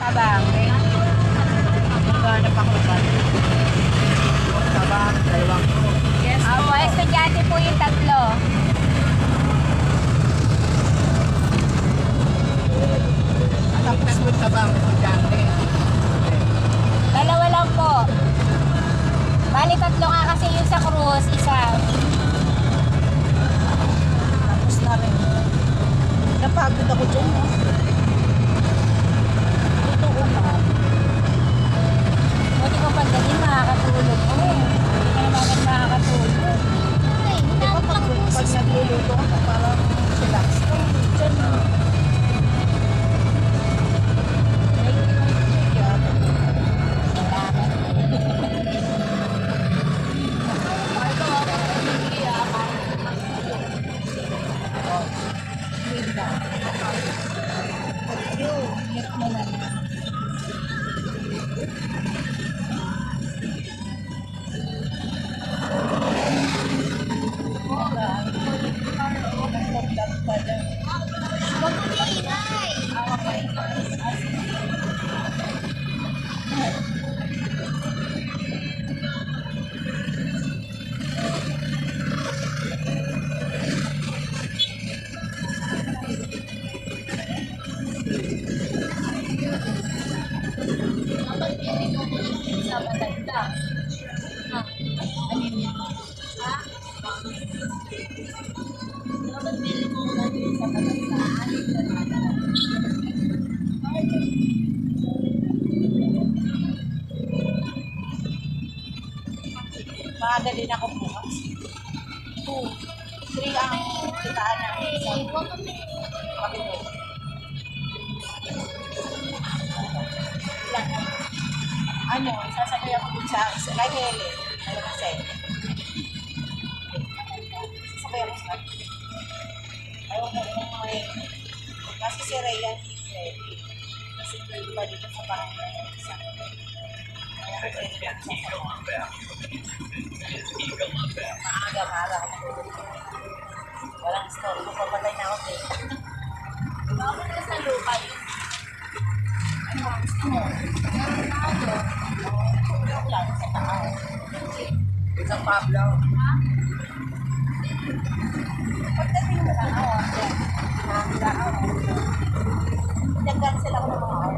Tabang. Maghanap ako ba? Tabang, dalawang po. Yes po. Opo, estudyante po yung tatlo. Tapos mo tabang, estudyante. Dalawa lang po. Bali tatlo nga kasi yung sa cruise, isa. Tapos na rin. Napagod ako dyan, no? Totoo na. Buti ko pag ganyan makakatulog ko. Hindi ka naman agad makakatulog. Di ba pag nagluluto ka, parang relax ka. Dyan, no? Maaga din ako bukas. 2, 3 ang kitaan namin sa Pagino. Ilan? Ano, sasakay ako dun sa kay Hele. Ano kasi? Sasakay ako sa ayaw na rin mga kasi si Rhea ready. Kasi iba dito sa barangay sa maaga ako. Walang story. Magpapatay na ako dito. Bakit ka sa lupa yun? Ano ang gusto mo? Joke lang sa tao. Isang Pablo. Ha? Pagdating mo lang ako. Nag-cancel ako ng mga